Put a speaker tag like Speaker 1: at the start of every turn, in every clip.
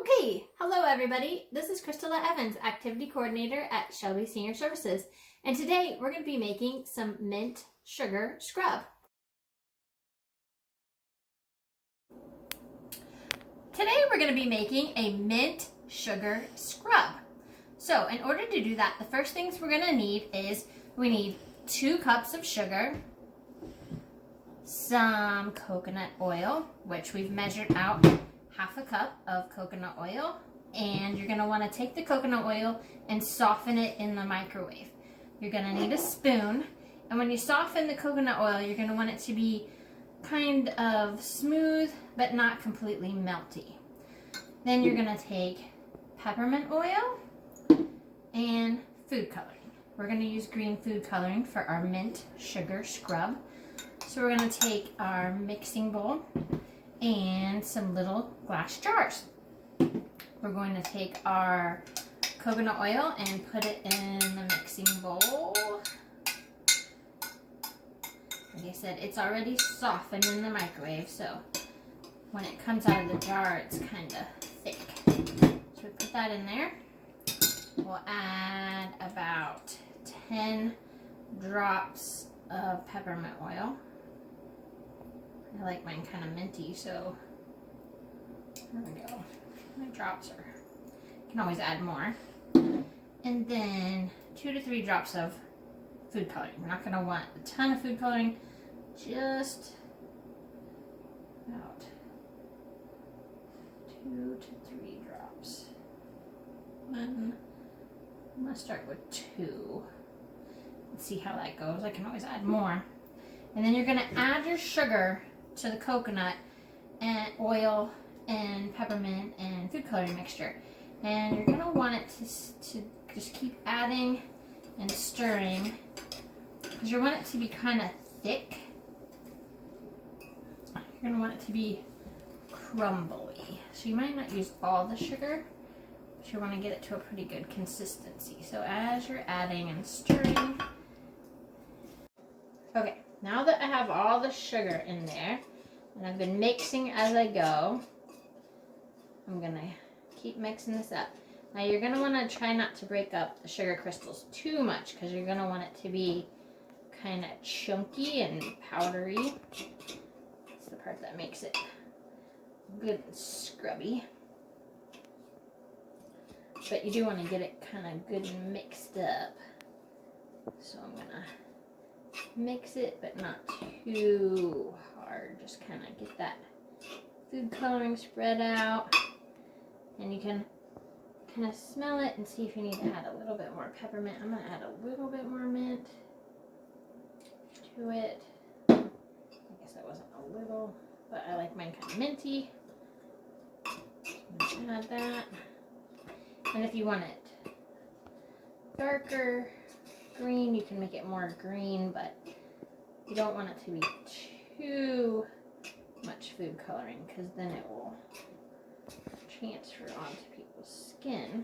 Speaker 1: Okay, hello everybody. This is Crystala Evans, Activity Coordinator at Shelby Senior Services. And today we're going to be making some mint sugar scrub. Today we're going to be making a mint sugar scrub. So in order to do that, the first things we're going to need is we need 2 cups of sugar, some coconut oil, which we've measured out half a cup of coconut oil, and you're going to want to take the coconut oil and soften it in the microwave. You're going to need a spoon, and when you soften the coconut oil, you're going to want it to be kind of smooth but not completely melty. Then you're going to take peppermint oil and food coloring. We're going to use green food coloring for our mint sugar scrub. So we're going to take our mixing bowl and some little glass jars. We're going to take our coconut oil and put it in the mixing bowl. Like I said, it's already softened in the microwave, so when it comes out of the jar, it's kind of thick. So we put that in there. We'll add about 10 drops of peppermint oil. I like mine kind of minty, so there we go. My drops are, you can always add more. And then 2 to 3 drops of food coloring. We're not going to want a ton of food coloring, just about 2 to 3 drops. I'm going to start with 2. Let's see how that goes. I can always add more. And then you're going to add your sugar to the coconut and oil and peppermint and food coloring mixture. And you're going to want it to just keep adding and stirring, because you want it to be kind of thick. You're going to want it to be crumbly. So you might not use all the sugar, but you want to get it to a pretty good consistency. So as you're adding and stirring. Okay, now that I have all the sugar in there, and I've been mixing as I go, I'm going to keep mixing this up. Now you're going to want to try not to break up the sugar crystals too much, because you're going to want it to be kind of chunky and powdery. That's the part that makes it good and scrubby. But you do want to get it kind of good and mixed up. So I'm going to mix it, but not too hard. Just kind of get that food coloring spread out. And you can kind of smell it and see if you need to add a little bit more peppermint. I'm going to add a little bit more mint to it. I guess that wasn't a little, but I like mine kind of minty. So add that. And if you want it darker green, you can make it more green, but you don't want it to be too much food coloring, because then it will transfer onto people's skin.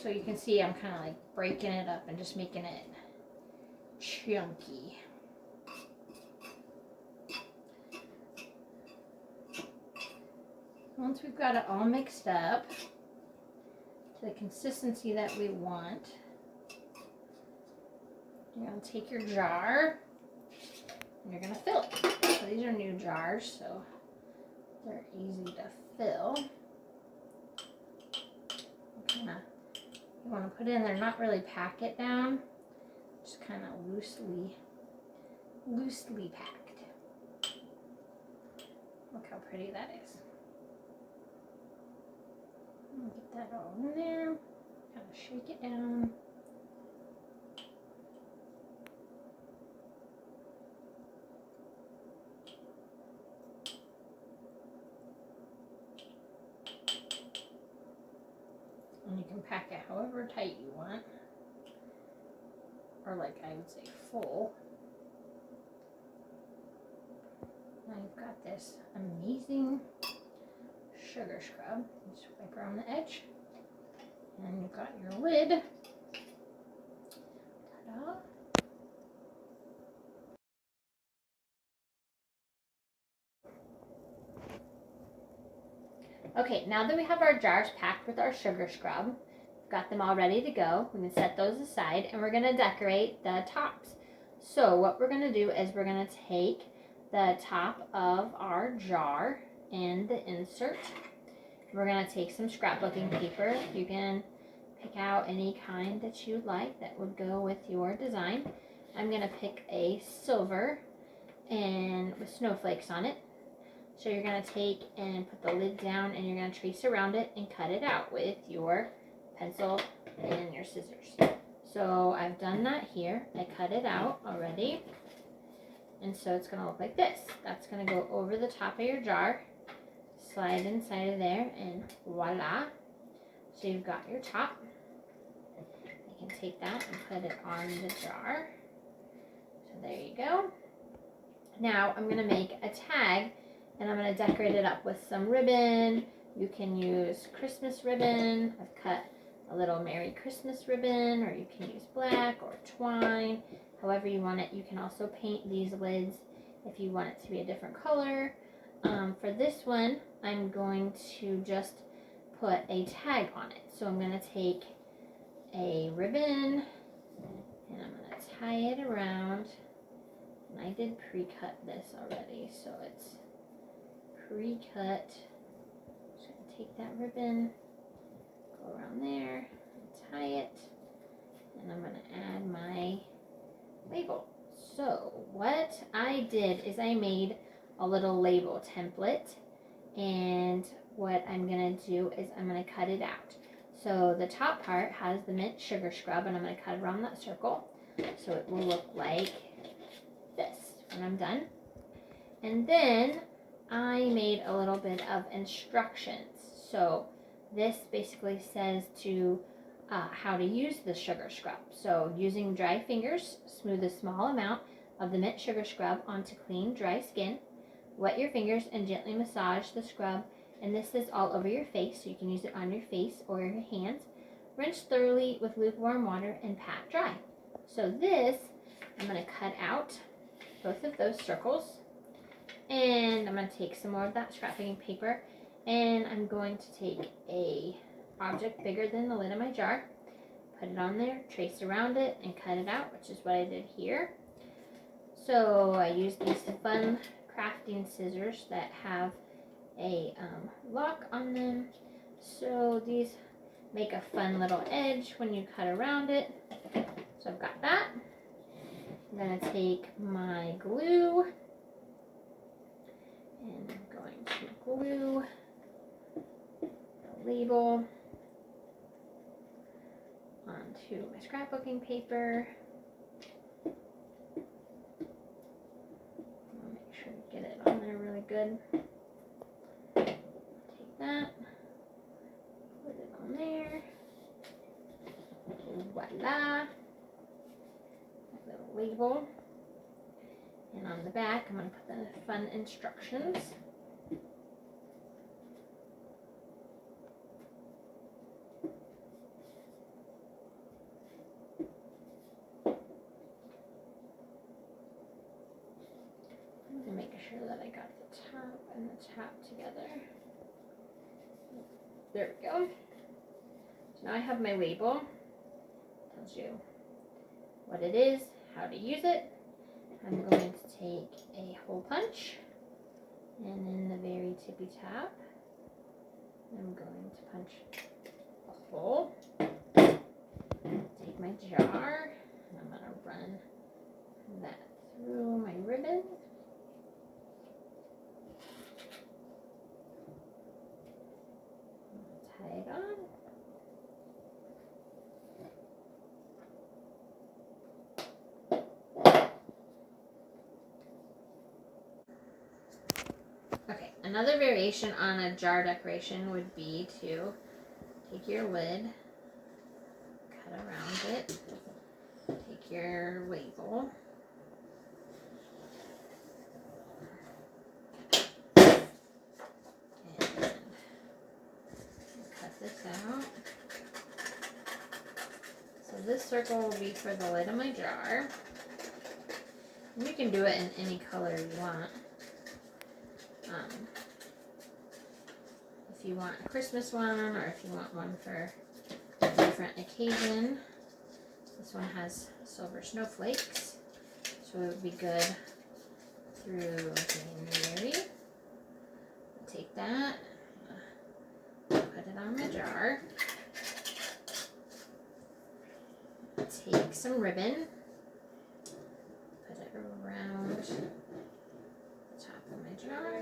Speaker 1: So you can see I'm kind of like breaking it up and just making it chunky. Once we've got it all mixed up to the consistency that we want, you're going to take your jar and you're going to fill it. So these are new jars, so they're easy to fill. You want to put it in there, not really pack it down, just kind of loosely packed. Look how pretty that is. Get that all in there, kind of shake it down. And you can pack it however tight you want, or like I would say full. Now you've got this amazing sugar scrub. Just wipe around the edge, and you've got your lid. Ta-da! Okay, now that we have our jars packed with our sugar scrub, got them all ready to go, we can set those aside and we're going to decorate the tops. So what we're going to do is we're going to take the top of our jar and the insert. We're going to take some scrapbooking paper. You can pick out any kind that you like that would go with your design. I'm going to pick a silver and with snowflakes on it. So you're going to take and put the lid down and you're going to trace around it and cut it out with your pencil and your scissors. So I've done that here. I cut it out already. And so it's going to look like this. That's going to go over the top of your jar, slide inside of there, and voila. So you've got your top. You can take that and put it on the jar. So there you go. Now I'm going to make a tag and I'm going to decorate it up with some ribbon. You can use Christmas ribbon. I've cut a little Merry Christmas ribbon, or you can use black or twine, however you want it. You can also paint these lids if you want it to be a different color. For this one, I'm going to just put a tag on it. So I'm going to take a ribbon and I'm going to tie it around. And I did pre-cut this already, so it's pre-cut. Just going to take that ribbon, go around there, and tie it, and I'm going to add my label. So what I did is I made a little label template, and what I'm going to do is I'm going to cut it out. So the top part has the mint sugar scrub, and I'm going to cut around that circle so it will look like this when I'm done. And then I made a little bit of instructions. So this basically says to how to use the sugar scrub. So using dry fingers, smooth a small amount of the mint sugar scrub onto clean, dry skin. Wet your fingers and gently massage the scrub. And this is all over your face, so you can use it on your face or your hands. Rinse thoroughly with lukewarm water and pat dry. So this, I'm going to cut out both of those circles. And I'm going to take some more of that scrapbooking paper, and I'm going to take a object bigger than the lid of my jar, put it on there, trace around it, and cut it out, which is what I did here. So I used these fun crafting scissors that have a lock on them. So these make a fun little edge when you cut around it. So I've got that. I'm going to take my glue. And I'm going to glue the label onto my scrapbooking paper. I'll make sure to get it on there really good. Take that, put it on there. Voila! That little label. And on the back, I'm going to put the fun instructions. I'm going to make sure that I got the top and the top together. There we go. So now I have my label. It tells you what it is, how to use it. I'm going to take a hole punch, and in the very tippy top, I'm going to punch a hole. Take my jar, and I'm going to run that through my ribbon. Tie it on. Another variation on a jar decoration would be to take your lid, cut around it, take your label, and cut this out. So this circle will be for the lid of my jar. And you can do it in any color you want. if you want a Christmas one or if you want one for a different occasion. This one has silver snowflakes, so it would be good through January. I'll take that, put it on my jar. Take some ribbon, put it around the top of my jar.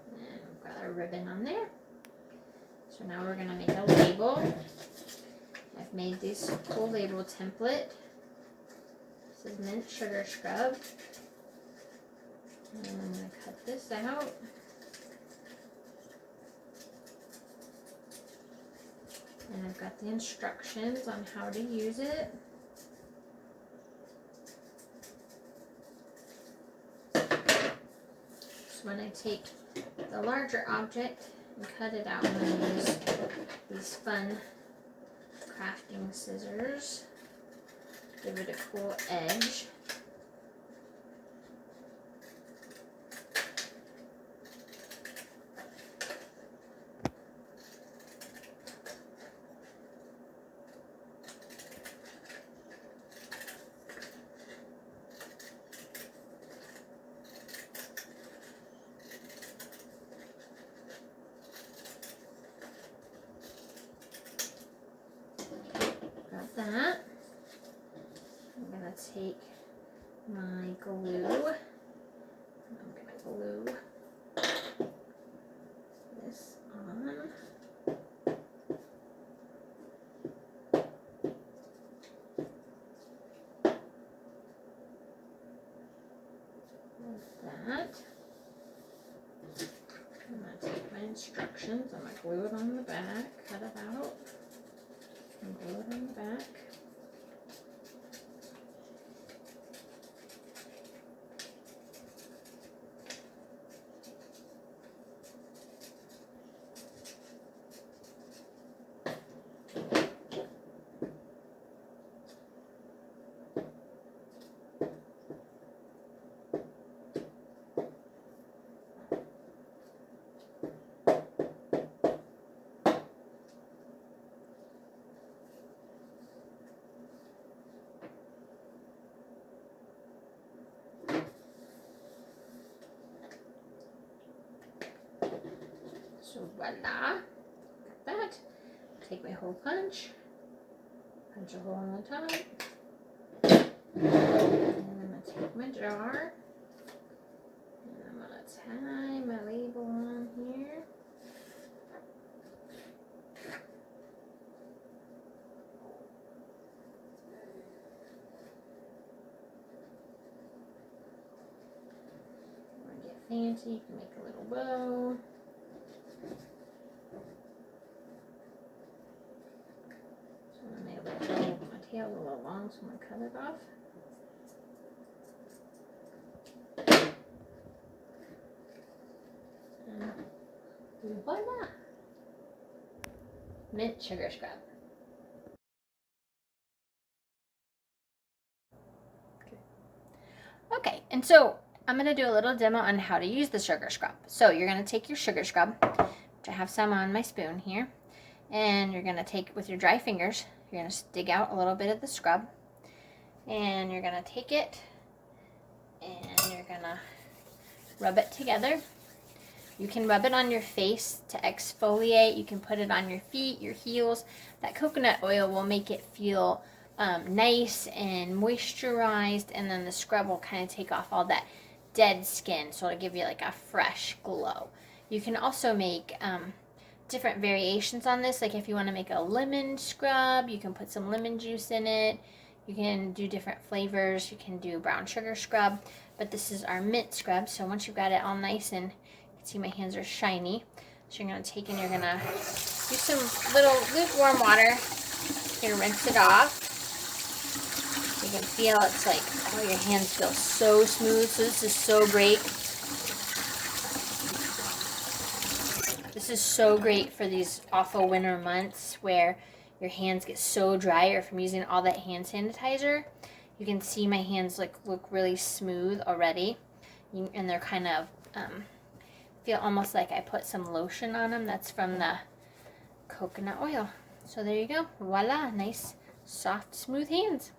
Speaker 1: And we've got our ribbon on there. So now we're going to make a label. I've made this cool label template. This is mint sugar scrub. And I'm going to cut this out. And I've got the instructions on how to use it. So when I take the larger object and cut it out, I'm going to use these fun crafting scissors. Give it a cool edge. That. I'm going to take my glue. I'm going to glue this on. Like that. I'm going to take my instructions. I'm going to glue it on the back, cut it out. And glue it on the back. So voila, got that. Take my hole punch a hole on the top, and I'm going to take my jar, and I'm going to tie my label on here. If you want to get fancy, you can make a little bow. My tail a little long, so I'm going to cut it off. And voila! Mint sugar scrub. Okay, and so I'm going to do a little demo on how to use the sugar scrub. So you're going to take your sugar scrub, which I have some on my spoon here, and you're going to take with your dry fingers. You're going to dig out a little bit of the scrub, and you're going to take it and you're going to rub it together. You can rub it on your face to exfoliate. You can put it on your feet, your heels. That coconut oil will make it feel nice and moisturized, and then the scrub will kind of take off all that dead skin, so it'll give you like a fresh glow. You can also make different variations on this. Like if you want to make a lemon scrub, you can put some lemon juice in it. You can do different flavors. You can do brown sugar scrub, but this is our mint scrub. So once you've got it all nice, and you can see my hands are shiny, so you're going to take and you're going to use some little lukewarm water. You're going to rinse it off. You can feel it's like, oh, your hands feel so smooth. So this is so great This is so great for these awful winter months where your hands get so dry, or from using all that hand sanitizer. You can see my hands look really smooth already, and they're kind of feel almost like I put some lotion on them. That's from the coconut oil. So there you go. Voila, nice, soft, smooth hands.